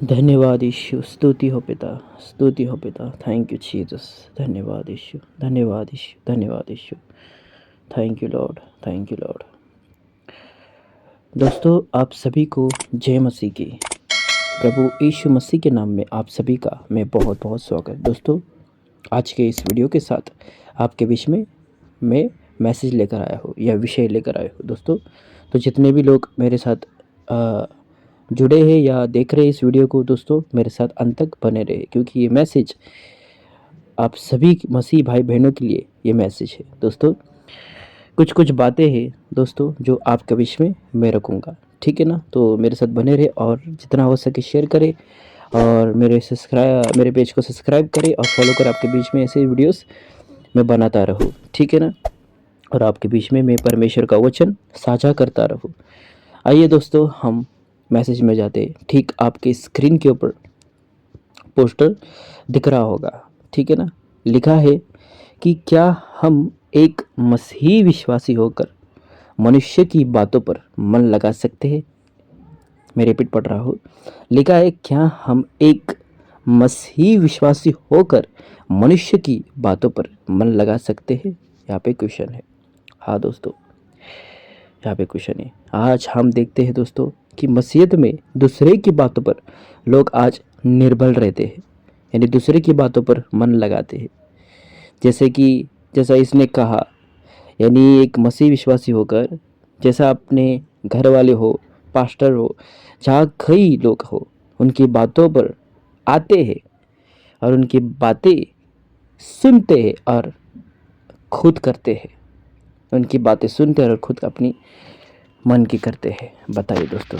धन्यवाद यीशु, स्तुति हो पिता, स्तुति हो पिता। Thank you Jesus. धन्यवाद यीशु, धन्यवाद यीशु, धन्यवाद यीशु। Thank you Lord, thank you Lord. दोस्तों, आप सभी को जय मसीह की। प्रभु यीशु मसीह के नाम में आप सभी का मैं बहुत बहुत स्वागत। दोस्तों, आज के इस वीडियो के साथ आपके बीच में मैं मैसेज लेकर आया हूँ या विषय लेकर आया हूँ। दोस्तों, तो जितने भी लोग मेरे साथ जुड़े हैं या देख रहे हैं इस वीडियो को, दोस्तों मेरे साथ अंत तक बने रहे, क्योंकि ये मैसेज आप सभी मसीह भाई बहनों के लिए ये मैसेज है। दोस्तों, कुछ कुछ बातें हैं दोस्तों जो आपके बीच में मैं रखूँगा, ठीक है ना। तो मेरे साथ बने रहे और जितना हो सके शेयर करें और मेरे पेज को सब्सक्राइब करें और फॉलो करें। आपके बीच में ऐसे वीडियोस मैं बनाता रहूँ, ठीक है ना। और आपके बीच में मैं परमेश्वर का वचन साझा करता रहूँ। आइए दोस्तों, हम मैसेज में जाते। ठीक आपके स्क्रीन के ऊपर पोस्टर दिख रहा होगा, ठीक है ना। लिखा है कि क्या हम एक मसीही विश्वासी होकर मनुष्य की बातों पर मन लगा सकते हैं। मैं रिपीट पढ़ रहा हूँ। लिखा है, क्या हम एक मसीही विश्वासी होकर मनुष्य की बातों पर मन लगा सकते हैं। यहाँ पे क्वेश्चन है। हाँ दोस्तों, यहाँ पे क्वेश्चन है। आज हम देखते हैं दोस्तों कि मसीहत में दूसरे की बातों पर लोग आज निर्भर रहते हैं, यानी दूसरे की बातों पर मन लगाते हैं। जैसा इसने कहा, यानी एक मसीह विश्वासी होकर, जैसा अपने घर वाले हो, पास्टर हो, जहाँ कई लोग हो, उनकी बातों पर आते हैं और उनकी बातें सुनते हैं और खुद करते हैं। उनकी बातें सुनते हैं और खुद अपनी मन की करते हैं। बताइए दोस्तों,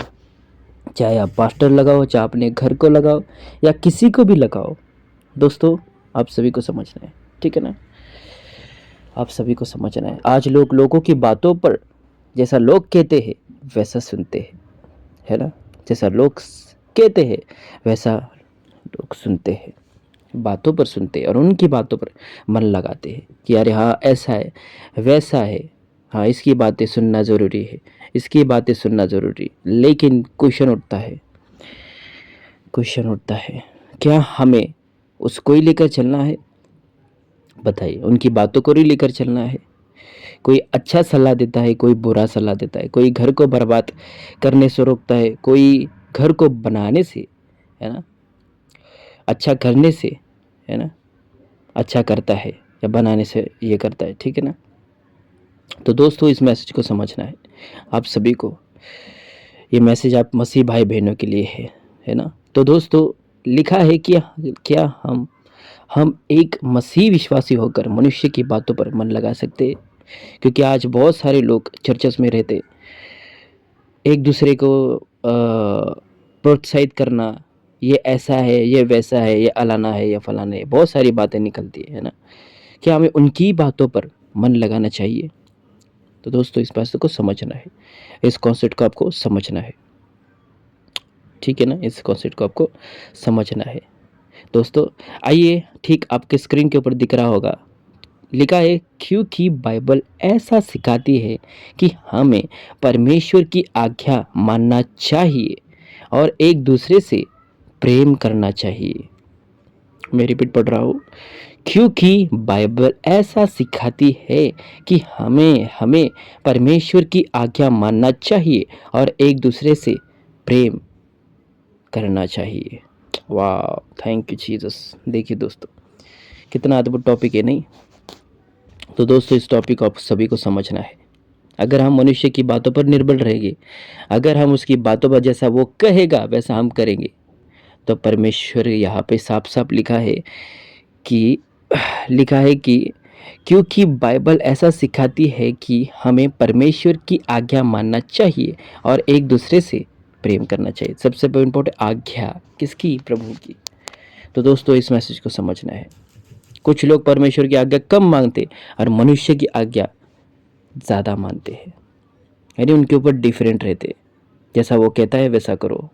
चाहे आप पास्टर लगाओ, चाहे अपने घर को लगाओ या किसी को भी लगाओ, दोस्तों आप सभी को समझना है, ठीक है ना। आप सभी को समझना है। आज लोग लोगों की बातों पर जैसा लोग कहते हैं वैसा सुनते हैं, है ना। जैसा लोग कहते हैं वैसा लोग सुनते हैं, बातों पर सुनते हैं और उनकी बातों पर मन लगाते हैं कि अरे हाँ ऐसा है, वैसा है, हाँ इसकी बातें सुनना ज़रूरी है, इसकी बातें सुनना ज़रूरी। लेकिन क्वेश्चन उठता है, क्या हमें उसको ही लेकर चलना है। बताइए, उनकी बातों को ही लेकर चलना है। कोई अच्छा सलाह देता है, कोई बुरा सलाह देता है, कोई घर को बर्बाद करने से रोकता है, कोई घर को बनाने से, है ना, अच्छा करने से, है ना, अच्छा करता है या बनाने से ये करता है, ठीक है ना। तो दोस्तों, इस मैसेज को समझना है आप सभी को। ये मैसेज आप मसीह भाई बहनों के लिए है ना। तो दोस्तों, लिखा है कि क्या हम एक मसीह विश्वासी होकर मनुष्य की बातों पर मन लगा सकते हैं। क्योंकि आज बहुत सारे लोग चर्चेस में रहते, एक दूसरे को प्रोत्साहित करना, ये ऐसा है, ये वैसा है, ये अलाना है, या फलाना है, बहुत सारी बातें निकलती है ना। क्या हमें उनकी बातों पर मन लगाना चाहिए। तो दोस्तों, इस बात को समझना है, इस कॉन्सेप्ट को आपको समझना है, ठीक है ना। इस कॉन्सेप्ट को आपको समझना है दोस्तों। आइए, ठीक आपके स्क्रीन के ऊपर दिख रहा होगा, लिखा है, क्योंकि बाइबल ऐसा सिखाती है कि हमें परमेश्वर की आज्ञा मानना चाहिए और एक दूसरे से प्रेम करना चाहिए। मैं रिपीट पढ़ रहा हूँ। क्योंकि बाइबल ऐसा सिखाती है कि हमें परमेश्वर की आज्ञा मानना चाहिए और एक दूसरे से प्रेम करना चाहिए। वाह, थैंक यू जीसस। देखिए दोस्तों, कितना अद्भुत टॉपिक है, नहीं। तो दोस्तों, इस टॉपिक को आप सभी को समझना है। अगर हम मनुष्य की बातों पर निर्भर रहेंगे, अगर हम उसकी बातों पर जैसा वो कहेगा वैसा हम करेंगे, तो परमेश्वर यहाँ पे साफ साफ कि लिखा है कि क्योंकि बाइबल ऐसा सिखाती है कि हमें परमेश्वर की आज्ञा मानना चाहिए और एक दूसरे से प्रेम करना चाहिए। सबसे इम्पोर्टेंट आज्ञा किसकी, प्रभु की। तो दोस्तों, इस मैसेज को समझना है। कुछ लोग परमेश्वर की आज्ञा कम मानते और मनुष्य की आज्ञा ज़्यादा मानते हैं, यानी उनके ऊपर डिफरेंट रहते, जैसा वो कहता है वैसा करो।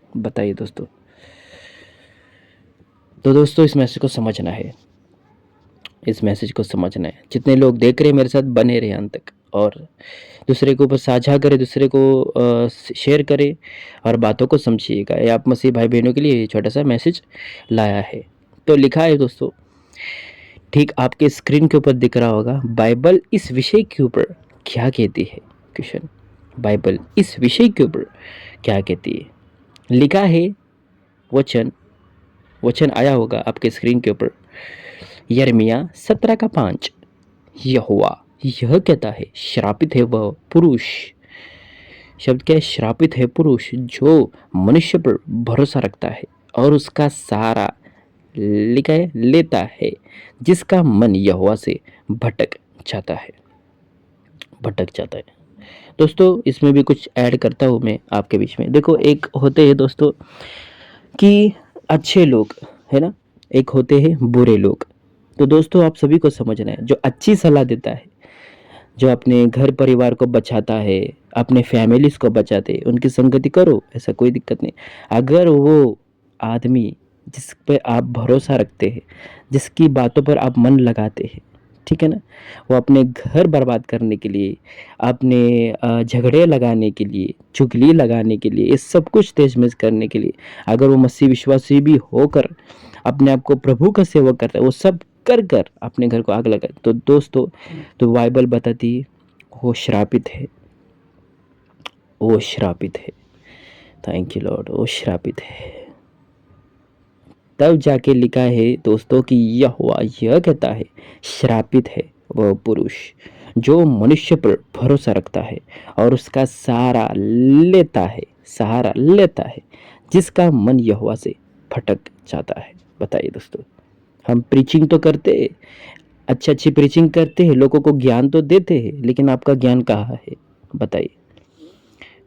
बताइए दोस्तों। तो दोस्तों, इस मैसेज को समझना है, इस मैसेज को समझना है। जितने लोग देख रहे हैं मेरे साथ बने रहे अंत तक और दूसरे के ऊपर साझा करें, दूसरे को शेयर करें और बातों को समझिएगा। ये आप मसीह भाई बहनों के लिए छोटा सा मैसेज लाया है। तो लिखा है दोस्तों, ठीक आपके स्क्रीन के ऊपर दिख रहा होगा, बाइबल इस विषय के ऊपर क्या कहती है। क्वेश्चन, बाइबल इस विषय के ऊपर क्या कहती है। लिखा है वचन, वचन आया होगा आपके स्क्रीन के ऊपर, यिर्मयाह 17:5। यहोवा यह कहता है, श्रापित है वह पुरुष, शब्द क्या है, श्रापित है पुरुष जो मनुष्य पर भरोसा रखता है और उसका सहारा लिखा है लेता है, जिसका मन यहोवा से भटक जाता है, भटक जाता है। दोस्तों इसमें भी कुछ ऐड करता हूँ मैं आपके बीच में। देखो, एक होते हैं दोस्तों कि अच्छे लोग, है ना, एक होते हैं बुरे लोग। तो दोस्तों आप सभी को समझना है, जो अच्छी सलाह देता है, जो अपने घर परिवार को बचाता है, अपने फैमिलीज को बचाते हैं, उनकी संगति करो, ऐसा कोई दिक्कत नहीं। अगर वो आदमी जिस पे आप भरोसा रखते हैं, जिसकी बातों पर आप मन लगाते हैं, ठीक है ना, वो अपने घर बर्बाद करने के लिए, अपने झगड़े लगाने के लिए, चुगली लगाने के लिए, ये सब कुछ तेजमेज करने के लिए, अगर वो मसीह विश्वासी भी होकर अपने आप को प्रभु का सेवक करता है, वो सब कर कर अपने घर को आग लगाए, तो दोस्तों तो बाइबल बताती है वो श्रापित है, वो श्रापित है। थैंक यू लॉर्ड, वो श्रापित है। तब जाके लिखा है दोस्तों कि यहोवा यह कहता है, श्रापित है वह पुरुष जो मनुष्य पर भरोसा रखता है और उसका सहारा लेता है, सहारा लेता है, जिसका मन यहोवा से भटक जाता है। बताइए दोस्तों, हम प्रीचिंग तो करते हैं, अच्छी अच्छी प्रीचिंग करते हैं, लोगों को ज्ञान तो देते हैं, लेकिन आपका ज्ञान कहाँ है। बताइए,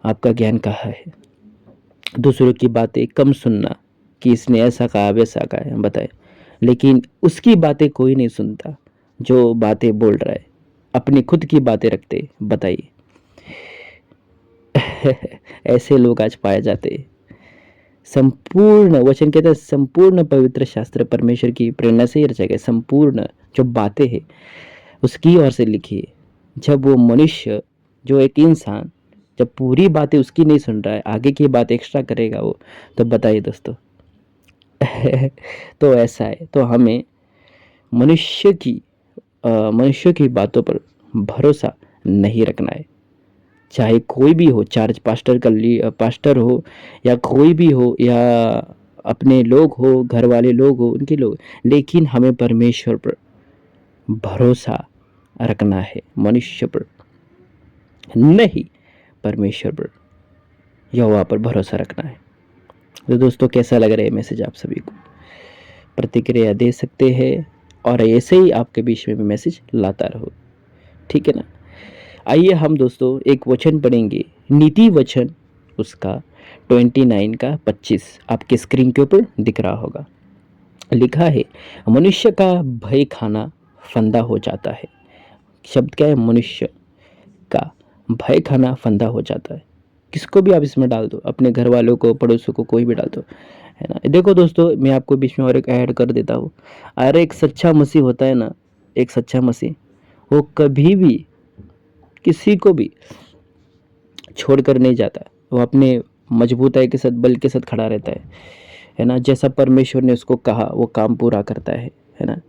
आपका ज्ञान कहाँ है। दूसरों की बातें कम सुनना कि इसने ऐसा कहा वैसा कहा है, बताए, लेकिन उसकी बातें कोई नहीं सुनता जो बातें बोल रहा है, अपनी खुद की बातें रखते। बताइए ऐसे लोग आज पाए जाते हैं। संपूर्ण वचन कहते हैं, संपूर्ण पवित्र शास्त्र परमेश्वर की प्रेरणा से ही रचा गया। संपूर्ण जो बातें हैं उसकी ओर से लिखी है। जब वो मनुष्य, जो एक इंसान, जब पूरी बातें उसकी नहीं सुन रहा है, आगे की बात एक्स्ट्रा करेगा वो, तो बताइए दोस्तों तो ऐसा है, तो हमें मनुष्य की बातों पर भरोसा नहीं रखना है, चाहे कोई भी हो, चार्ज पास्टर पास्टर हो या कोई भी हो, या अपने लोग हो, घर वाले लोग हो, उनके लोग, लेकिन हमें परमेश्वर पर भरोसा रखना है, मनुष्य पर नहीं, परमेश्वर पर, यहोवा पर भरोसा रखना है। तो दोस्तों कैसा लग रहा है मैसेज, आप सभी को प्रतिक्रिया दे सकते हैं और ऐसे ही आपके बीच में भी मैसेज लाता रहो, ठीक है ना। आइए हम दोस्तों एक वचन पढ़ेंगे, नीति वचन उसका 29:25 आपके स्क्रीन के ऊपर दिख रहा होगा। लिखा है, मनुष्य का भय खाना फंदा हो जाता है। शब्द क्या है, मनुष्य का भय खाना फंदा हो जाता है। किसको भी आप इसमें डाल दो, अपने घर वालों को, पड़ोसियों को, कोई भी डाल दो, है ना। देखो दोस्तों, मैं आपको बीच में और एक ऐड कर देता हूँ। अरे एक सच्चा मसीह होता है ना, एक सच्चा मसीह, वो कभी भी किसी को भी छोड़कर नहीं जाता। वो अपने मजबूताई के साथ, बल के साथ खड़ा रहता है ना। जैसा परमेश्वर ने उसको कहा वो काम पूरा करता है ना।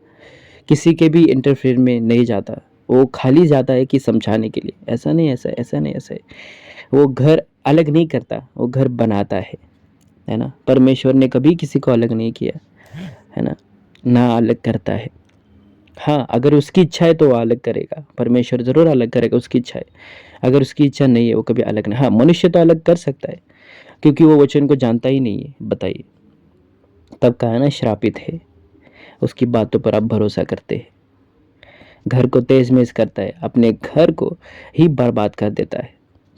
किसी के भी इंटरफेयर में नहीं जाता, वो खाली जाता है कि समझाने के लिए, ऐसा नहीं, ऐसा ऐसा नहीं, ऐसा है। वो घर अलग नहीं करता, वो घर बनाता है ना। परमेश्वर ने कभी किसी को अलग नहीं किया, है ना अलग करता है। हाँ, अगर उसकी इच्छा है तो वो अलग करेगा, परमेश्वर ज़रूर अलग करेगा, उसकी इच्छा है। अगर उसकी इच्छा नहीं है वो कभी अलग नहीं। हाँ, मनुष्य तो अलग कर सकता है क्योंकि वो वचन को जानता ही नहीं है। बताइए, तब कहा ना श्रापित है, उसकी बातों पर आप भरोसा करते हैं, घर को तेज-मेज करता है, अपने घर को ही बर्बाद कर देता है।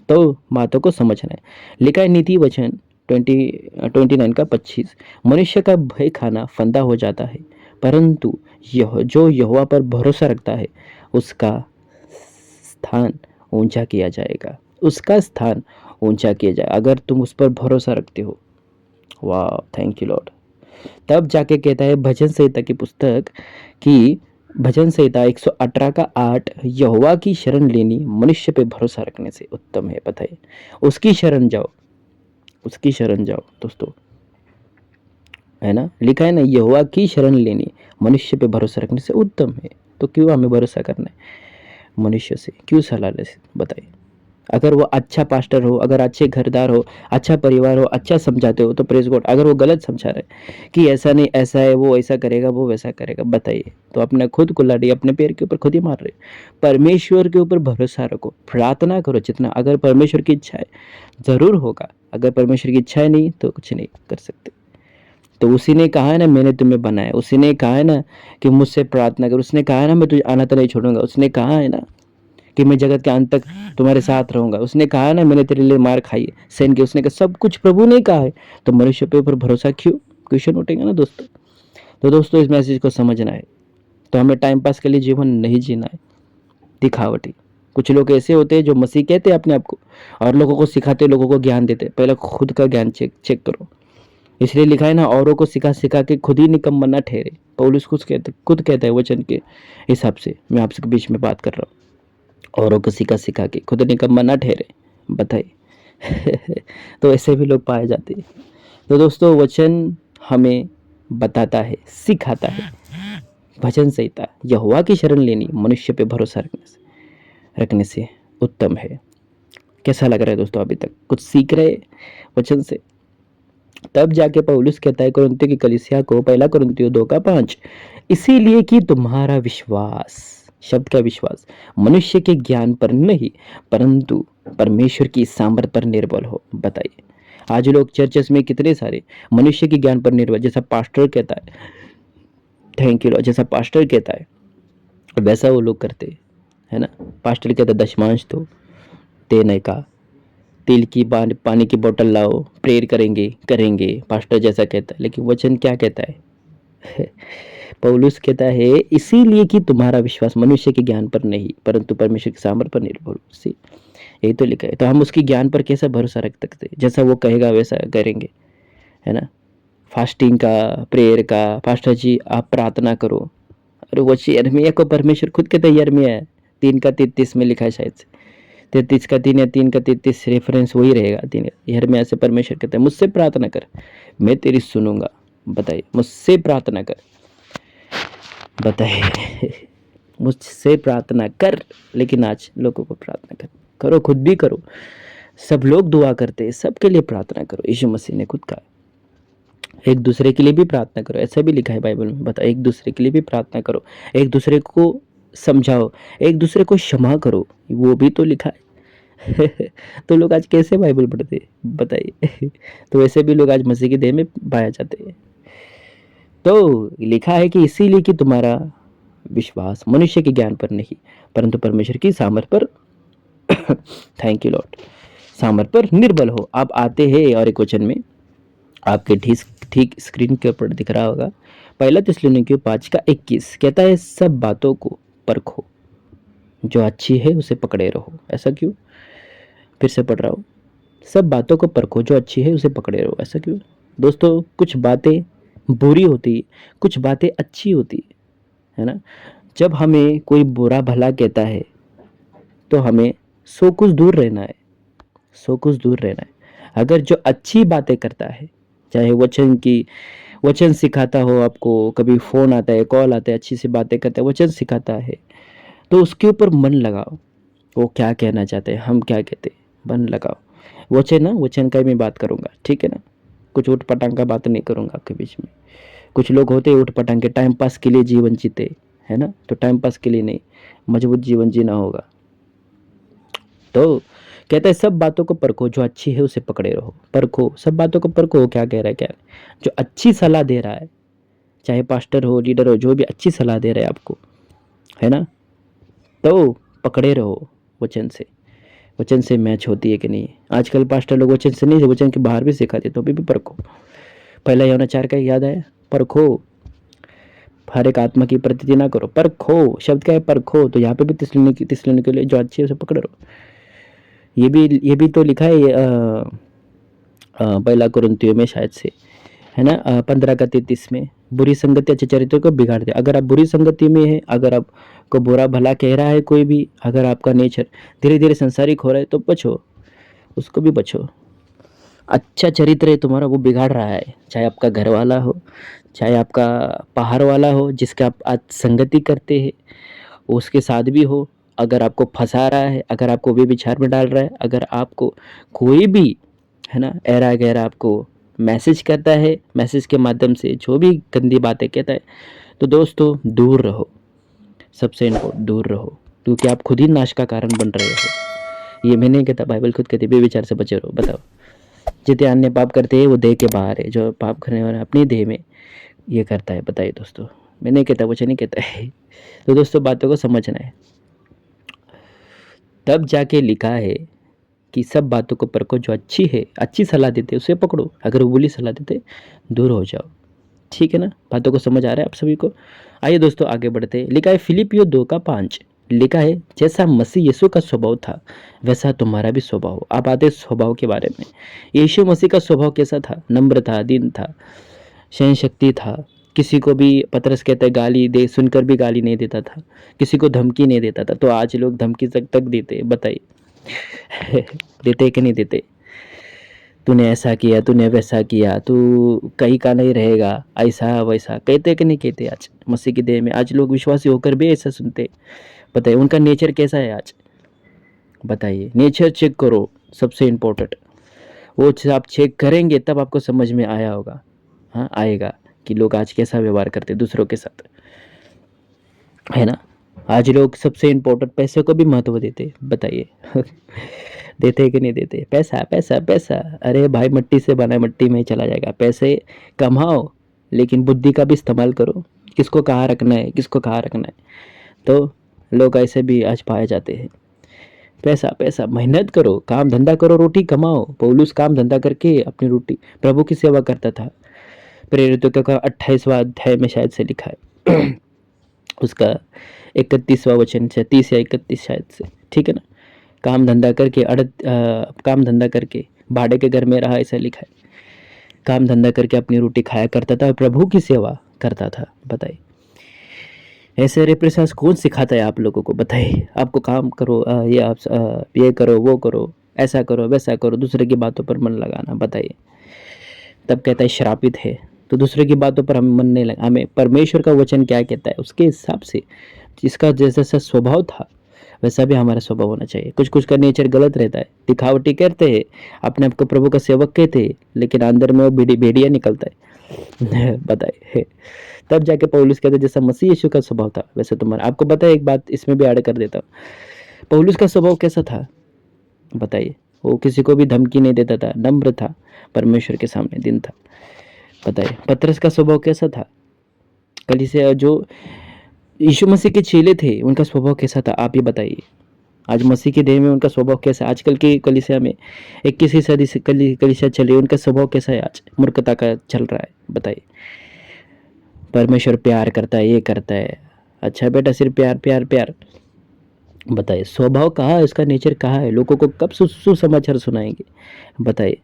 तो बातों को समझना है। लिखा है नीति वचन 29:25, मनुष्य का भय खाना फंदा हो जाता है, परंतु यह जो यहोवा पर भरोसा रखता है उसका स्थान ऊंचा किया जाएगा, उसका स्थान ऊंचा किया जाए। अगर तुम उस पर भरोसा रखते हो, वाह, थैंक यू लॉर्ड। तब जाके कहता है भजन संहिता की पुस्तक की भजन संहिता 118 का 8, यहोवा की शरण लेनी मनुष्य पे भरोसा रखने से उत्तम है। बताइए, उसकी शरण जाओ, उसकी शरण जाओ दोस्तों, है ना, लिखा है ना, यहोवा की शरण लेनी मनुष्य पे भरोसा रखने से उत्तम है। तो क्यों हमें भरोसा करना है मनुष्य से, क्यों सलाह ले? बताइए, अगर वो अच्छा पास्टर हो, अगर अच्छे घरदार हो, अच्छा परिवार हो, अच्छा समझाते हो तो प्रेज गॉड। अगर वो गलत समझा रहे कि ऐसा नहीं ऐसा है, वो ऐसा करेगा, वो वैसा करेगा, बताइए, तो अपने खुद कुल्हाड़ी अपने पैर के ऊपर खुद ही मार रहे। परमेश्वर के ऊपर भरोसा रखो, प्रार्थना करो जितना, अगर परमेश्वर की इच्छा है ज़रूर होगा, अगर परमेश्वर की इच्छा है नहीं तो कुछ नहीं कर सकते। तो उसी ने कहा है ना, मैंने तुम्हें बनाया, उसी ने कहा है ना कि मुझसे प्रार्थना कर, उसने कहा है ना मैं तुझे अनाथ नहीं छोड़ूंगा, उसने कहा है ना कि मैं जगत के अंत तक तुम्हारे साथ रहूंगा, उसने कहा है ना मैंने तेरे लिए मार खाई सहन की, उसने कहा, सब कुछ प्रभु ने कहा है, तो मनुष्य के ऊपर भरोसा क्यों? क्वेश्चन उठेगा ना दोस्तों। तो दोस्तों इस मैसेज को समझना है, तो हमें टाइम पास के लिए जीवन नहीं जीना है दिखावटी। कुछ लोग ऐसे होते हैं जो मसीह कहते हैं अपने आप को और लोगों को सिखाते, लोगों को ज्ञान देते, पहले खुद का ज्ञान चेक करो। इसलिए लिखा है ना, औरों को सिखा सिखा के खुद ही निकम्मा ना ठहरे। पौलुस खुद कहता है वचन के हिसाब से, मैं आपसे बीच में बात कर रहा हूँ, औरों को सिखा सिखा के खुद निकम्मा ना ठहरे। बताइए तो ऐसे भी लोग पाए जाते हैं। तो दोस्तों वचन हमें बताता है, सिखाता है, भजन संहिता, यहोवा की शरण लेनी मनुष्य पे भरोसा रखने से उत्तम है। कैसा लग रहा है दोस्तों? अभी तक कुछ सीख रहे वचन से? तब जाके पौलुस कहता है कुरिन्थियों की कलीसिया को, पहला कुरिन्थियों 2:5, इसीलिए कि तुम्हारा विश्वास, शब्द का विश्वास, मनुष्य के ज्ञान पर नहीं परंतु परमेश्वर की सामर्थ पर निर्भर हो। बताइए, आज लोग चर्चेस में कितने सारे मनुष्य के ज्ञान पर निर्भर, जैसा पास्टर कहता है, थैंक यू लॉर्ड, जैसा पास्टर कहता है वैसा वो लोग करते है ना। पास्टर कहता है दशमांश दो, देने का, तेल की पानी की बोतल लाओ, प्रेयर करेंगे करेंगे, पास्टर जैसा कहता है, लेकिन वचन क्या कहता है? पौलुस कहता है इसीलिए कि तुम्हारा विश्वास मनुष्य के ज्ञान पर नहीं परंतु परमेश्वर के सामर्थ पर निर्भर हो। यही तो लिखा है। तो हम उसकी ज्ञान पर कैसा भरोसा रख सकते? जैसा वो कहेगा वैसा करेंगे, है ना। फास्टिंग का, प्रेयर का, पास्टर जी आप प्रार्थना करो, अरे वो यिर्मयाह को परमेश्वर खुद कहता है, यिर्मयाह 3:33 में लिखा है, शायद से 33 का 3 या 3:33 रेफरेंस वही रहेगा। 3 यिर्मयाह से परमेश्वर कहता है मुझसे प्रार्थना कर, मैं तेरी सुनूंगा। बताइए, मुझसे प्रार्थना कर, बताइए मुझसे प्रार्थना कर। लेकिन आज लोगों को प्रार्थना करो, खुद भी करो, सब लोग दुआ करते हैं, सबके लिए प्रार्थना करो। यीशु मसीह ने खुद कहा, एक दूसरे के लिए भी प्रार्थना करो, ऐसा भी लिखा है बाइबल में। बता, एक दूसरे के लिए भी प्रार्थना करो, एक दूसरे को समझाओ, एक दूसरे को क्षमा करो, वो भी तो लिखा है तो लोग आज कैसे बाइबल पढ़ते हैं बताइए तो वैसे भी लोग आज मसीह की देह में पाया जाते हैं। तो लिखा है कि इसीलिए कि तुम्हारा विश्वास मनुष्य के ज्ञान पर नहीं परंतु परमेश्वर की सामर्थ पर थैंक यू लॉर्ड, सामर्थ पर निर्बल हो। आप आते हैं और एक वचन में आपके ठीक स्क्रीन के ऊपर दिख रहा होगा, पहला थिस्सलुनीकियों 5:21 कहता है सब बातों को परखो, जो अच्छी है उसे पकड़े रहो। ऐसा क्यों? फिर से पढ़ रहा हूँ, सब बातों को परखो, जो अच्छी है उसे पकड़े रहो। ऐसा क्यों? दोस्तों कुछ बातें बुरी होती, कुछ बातें अच्छी होती है ना। जब हमें कोई बुरा भला कहता है तो हमें सो कुछ दूर रहना है, सो कुछ दूर रहना है। अगर जो अच्छी बातें करता है, चाहे वचन सिखाता हो, आपको कभी फ़ोन आता है, कॉल आता है, अच्छी सी बातें करता है, वचन सिखाता है, तो उसके ऊपर मन लगाओ। वो क्या कहना चाहते हैं, हम क्या कहते हैं, मन लगाओ। वचन का ही मैं बात करूँगा, ठीक है ना। कुछ उठ पटांग का बात नहीं करूँगा आपके बीच में। कुछ लोग होते हैं उठ पटांग के, टाइम पास के लिए जीवन जीते है ना, तो टाइम पास के लिए नहीं, मजबूत जीवन जीना होगा। तो कहता है सब बातों को परखो, जो अच्छी है उसे पकड़े रहो। परखो, सब बातों को परखो, क्या कह रहा है? क्या जो अच्छी सलाह दे रहा है, चाहे पास्टर हो, लीडर हो, जो भी अच्छी सलाह दे रहा है आपको, है ना, तो पकड़े रहो वचन से। वचन से मैच होती है कि नहीं? आजकल पास्टर लोग वचन से नहीं, वचन के बाहर भी सिखाते, तो भी परखो। पहला यूहन्ना 4 का याद है, परखो, हर एक आत्मा की प्रतीति ना करो, परखो। शब्द क्या है? परखो। तो यहाँ पे भी तिस्सलुनीकियों के लिए जो अच्छी है उसे पकड़े रहो। ये भी तो लिखा है पहला कुरिन्थियों में शायद से, है ना, 15:33 में, बुरी संगति अच्छे चरित्र को बिगाड़ दे। अगर आप बुरी संगति में हैं, अगर आपको बुरा भला कह रहा है कोई भी, अगर आपका नेचर धीरे धीरे संसारिक हो रहा है तो बचो, उसको भी बचो। अच्छा चरित्र है तुम्हारा, वो बिगाड़ रहा है, चाहे आपका घर वाला हो, चाहे आपका बाहर वाला हो जिसका आप आज संगति करते हैं, उसके साथ भी हो। अगर आपको फंसा रहा है, अगर आपको वे विचार में डाल रहा है, अगर आपको कोई भी, है ना, ऐरा गैरा आपको मैसेज करता है, मैसेज के माध्यम से जो भी गंदी बातें कहता है, तो दोस्तों दूर रहो। सबसे इम्पोर्टेंट, दूर रहो, क्योंकि आप खुद ही नाश का कारण बन रहे हो। ये मैं नहीं कहता, बाइबल खुद कहती है, बेविचार से बचे रहो। बताओ, जितने अन्य पाप करते हैं वो देह के बाहर है, जो पाप करने वाला अपनी देह में ये करता है। बताइए दोस्तों, मैं नहीं कहता, कुछ नहीं कहता है। तो दोस्तों बातों को समझना है। तब जाके लिखा है कि सब बातों को परखो, जो अच्छी है, अच्छी सलाह देते उसे पकड़ो, अगर वो बुरी सलाह देते दूर हो जाओ। ठीक है ना, बातों को समझ आ रहा है आप सभी को? आइए दोस्तों आगे बढ़ते हैं। लिखा है फिलिपियो 2:5, लिखा है जैसा मसीह यीशु का स्वभाव था वैसा तुम्हारा भी स्वभाव हो। आप आते स्वभाव के बारे में। यीशु मसीह का स्वभाव कैसा था? नम्र था, दीन था, सहन शक्ति था, किसी को भी, पतरस कहते गाली दे सुनकर भी गाली नहीं देता था, किसी को धमकी नहीं देता था। तो आज लोग धमकी तक देते, बताइए देते कि नहीं देते? तूने ऐसा किया, तूने वैसा किया, तू कहीं का नहीं रहेगा, ऐसा वैसा कहते कि नहीं कहते? आज मसीह की देह में आज लोग विश्वासी होकर भी ऐसा सुनते। बताइए उनका नेचर कैसा है आज? बताइए, नेचर चेक करो, सबसे इम्पोर्टेंट। वो आप चेक करेंगे तब आपको समझ में आया होगा, हाँ आएगा, कि लोग आज कैसा व्यवहार करते दूसरों के साथ, है ना। आज लोग सबसे इम्पोर्टेंट पैसे को भी महत्व देते, बताइए देते कि नहीं देते? पैसा पैसा पैसा, अरे भाई मट्टी से बना मट्टी में ही चला जाएगा। पैसे कमाओ लेकिन बुद्धि का भी इस्तेमाल करो, किसको कहाँ रखना है, किसको कहाँ रखना है। तो लोग ऐसे भी आज पाए जाते हैं। पैसा पैसा, मेहनत करो, काम धंधा करो, रोटी कमाओ। पौलुस काम धंधा करके अपनी रोटी, प्रभु की सेवा करता था। प्रेरितों का 28वां अध्याय में शायद से लिखा है उसका 31वां वचन से 30 या 31 शायद से, ठीक है ना। काम धंधा करके काम धंधा करके भाड़े के घर में रहा, ऐसा लिखा है। काम धंधा करके अपनी रोटी खाया करता था और प्रभु की सेवा करता था। बताइए ऐसे रिप्रेशंस कौन सिखाता है आप लोगों को? बताइए, आपको काम करो, ये आप ये करो, वो करो, ऐसा करो, वैसा करो, दूसरे की बातों पर मन लगाना। बताइए, तब कहता है श्रापित है। तो दूसरे की बातों पर हम मन नहीं लगा, हमें परमेश्वर का वचन क्या कहता है उसके हिसाब से, जिसका जैसा स्वभाव था वैसा भी हमारा स्वभाव होना चाहिए। कुछ कुछ का नेचर गलत रहता है, दिखावटी करते हैं, अपने आप को प्रभु का सेवक कहते हैं, लेकिन अंदर में वो भेड़िया निकलता है बताइए। तब जाके पौलुस कहते जैसा मसीह यीशु का स्वभाव था वैसे तुम्हारा। आपको पता है, एक बात इसमें भी ऐड कर देता हूँ, पौलुस का स्वभाव कैसा था? बताइए, वो किसी को भी धमकी नहीं देता था, नम्र था, परमेश्वर के सामने दिन था। बताइए पतरस का स्वभाव कैसा था? कलीसिया जो यीशु मसीह के चेले थे उनका स्वभाव कैसा था? आप ही बताइए। आज मसीह के देह में उनका स्वभाव कैसा है? आजकल की कलीसिया में 21वीं सदी से कलीसिया चल रही है, उनका स्वभाव कैसा है? आज मूर्खता का चल रहा है। बताइए, परमेश्वर प्यार करता है, ये करता है, अच्छा बेटा सिर्फ प्यार प्यार प्यार। बताइए स्वभाव कहाँ है, उसका नेचर कहाँ है? लोगों को कब सुसमाचार सुनाएंगे? बताइए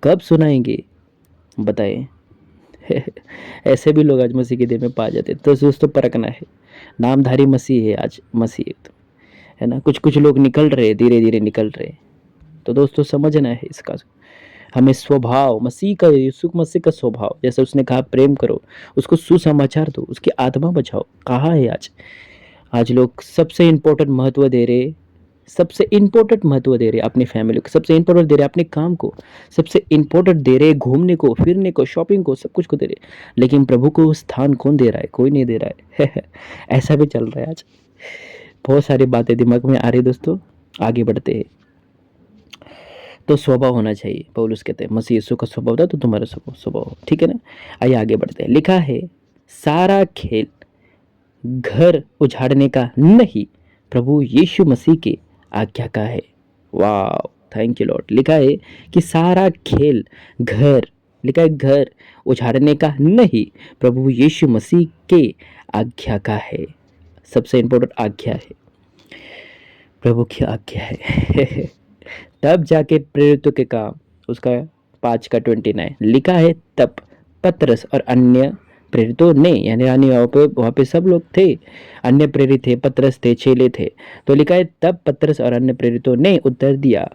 कब सुनाएंगे? बताइए ऐसे भी लोग आज मसीह के देह में पा जाते। तो दोस्तों परखना है, नामधारी मसीह है आज मसीह, है ना। कुछ कुछ लोग निकल रहे, धीरे धीरे निकल रहे। तो दोस्तों समझना है इसका, हमें स्वभाव मसीह का, यीशु मसीह का स्वभाव, जैसे उसने कहा प्रेम करो, उसको सुसमाचार दो, उसकी आत्मा बचाओ। कहाँ है आज? आज लोग सबसे इम्पोर्टेंट महत्व दे रहे, सबसे इम्पोर्टेंट महत्व दे रहे अपनी फैमिली को, सबसे इम्पोर्टेंट दे रहे अपने काम को, सबसे इम्पोर्टेंट दे रहे घूमने को, फिरने को, शॉपिंग को, सब कुछ को दे रहे। लेकिन प्रभु को स्थान कौन दे रहा है? कोई नहीं दे रहा है ऐसा भी चल रहा है आज। बहुत सारी बातें दिमाग में आ रही दोस्तों, आगे बढ़ते हैं। तो स्वभाव होना चाहिए, पौलुस कहते हैं मसीह यीशु का स्वभाव था तो तुम्हारा स्वभाव, ठीक है ना। आइए आगे बढ़ते हैं। लिखा है सारा खेल घर उजाड़ने का नहीं, प्रभु यीशु मसीह के आज्ञा का है। वाह, थैंक यू लॉर्ड। लिखा है कि सारा खेल घर, लिखा है घर उजाड़ने का नहीं, प्रभु यीशु मसीह के आज्ञा का है। सबसे इंपॉर्टेंट आज्ञा है, प्रभु की आज्ञा है तब जाके प्रेरितों के काम, उसका 5:29 लिखा है तब पतरस और अन्य प्रेरितों ने, यानी वहाँ पे सब लोग थे, अन्य प्रेरित थे, पतरस थे, चेले थे। तो लिखा है तब पतरस और अन्य प्रेरितों ने उत्तर दिया,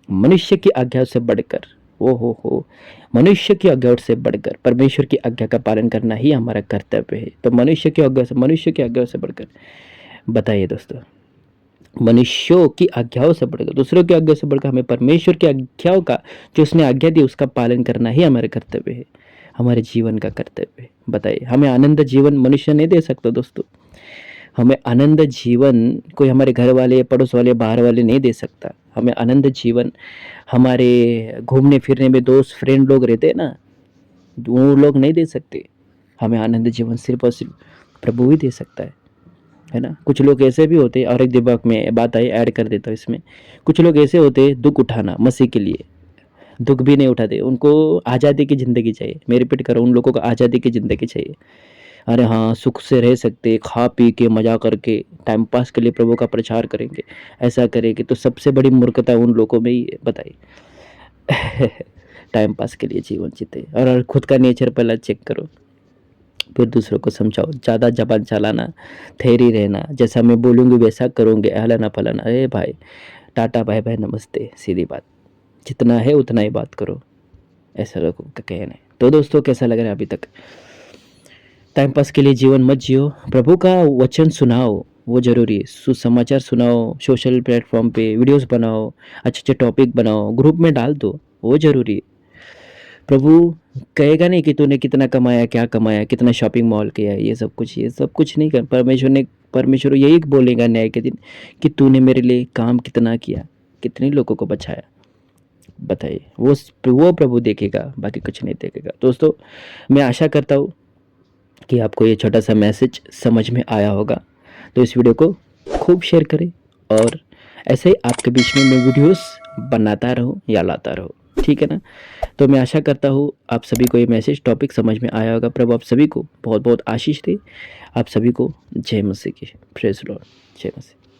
मनुष्य की आज्ञा से बढ़कर, ओ हो, मनुष्य की आज्ञा से बढ़कर परमेश्वर की आज्ञा का पालन करना ही हमारा कर्तव्य है। तो मनुष्य की आज्ञा से बढ़कर, बताइए दोस्तों, मनुष्यों की आज्ञाओं से बढ़कर, दूसरों की आज्ञा से बढ़कर हमें परमेश्वर की आज्ञाओं का, जो उसने आज्ञा दी उसका पालन करना ही हमारा कर्तव्य है, हमारे जीवन का कर्तव्य है। बताइए, हमें आनंद जीवन मनुष्य नहीं दे सकता दोस्तों। हमें आनंद जीवन कोई हमारे घर वाले, पड़ोस वाले, बाहर वाले नहीं दे सकता। हमें आनंद जीवन हमारे घूमने फिरने में दोस्त फ्रेंड लोग रहते हैं ना, वो लोग नहीं दे सकते। हमें आनंद जीवन सिर्फ और सिर्फ प्रभु ही दे सकता है ना। कुछ लोग ऐसे भी होते हैं, और एक दिमाग में बात आई, ऐड कर देता हूँ इसमें। कुछ लोग ऐसे होते हैं, दुख उठाना मसीह के लिए, दुख भी नहीं उठाते, उनको आज़ादी की ज़िंदगी चाहिए। मैं रिपीट कर रहा हूँ, उन लोगों को आज़ादी की ज़िंदगी चाहिए। अरे हाँ, सुख से रह सकते, खा पी के मज़ा करके टाइम पास के लिए प्रभु का प्रचार करेंगे, ऐसा करेंगे, तो सबसे बड़ी मूर्खता उन लोगों में ही है, बताइए। टाइम पास के लिए जीवन जीते, और खुद का नेचर पहले चेक करो, फिर दूसरों को समझाओ। ज़्यादा जबान चलाना, ठहरी रहना, जैसा मैं बोलूँगी वैसा करोगे, हलाना फलाना, अरे भाई टाटा बाय बाय नमस्ते, सीधी बात। जितना है उतना ही बात करो, ऐसा लोगों का कहना है। तो दोस्तों, कैसा लग रहा है अभी तक? टाइम पास के लिए जीवन मत जियो, प्रभु का वचन सुनाओ, वो ज़रूरी है। सुसमाचार सुनाओ, सोशल प्लेटफॉर्म पे वीडियोस बनाओ, अच्छे अच्छे टॉपिक बनाओ, ग्रुप में डाल दो, वो ज़रूरी है। प्रभु कहेगा नहीं कि तूने कितना कमाया, क्या कमाया, कितना शॉपिंग मॉल किया, ये सब कुछ नहीं कर। परमेश्वर यही बोलेगा न्याय के दिन कि तूने मेरे लिए काम कितना किया, कितने लोगों को बचाया। बताइए, वो प्रभु देखेगा, बाकी कुछ नहीं देखेगा। दोस्तों, मैं आशा करता हूँ कि आपको ये छोटा सा मैसेज समझ में आया होगा। तो इस वीडियो को खूब शेयर करें, और ऐसे ही आपके बीच में मैं वीडियोस बनाता रहूँ या लाता रहूँ, ठीक है ना। तो मैं आशा करता हूँ आप सभी को ये मैसेज टॉपिक समझ में आया होगा। प्रभु आप सभी को बहुत बहुत आशीष दे। आप सभी को जय मसीह की, प्रेज़ लॉर्ड, जय मसीह।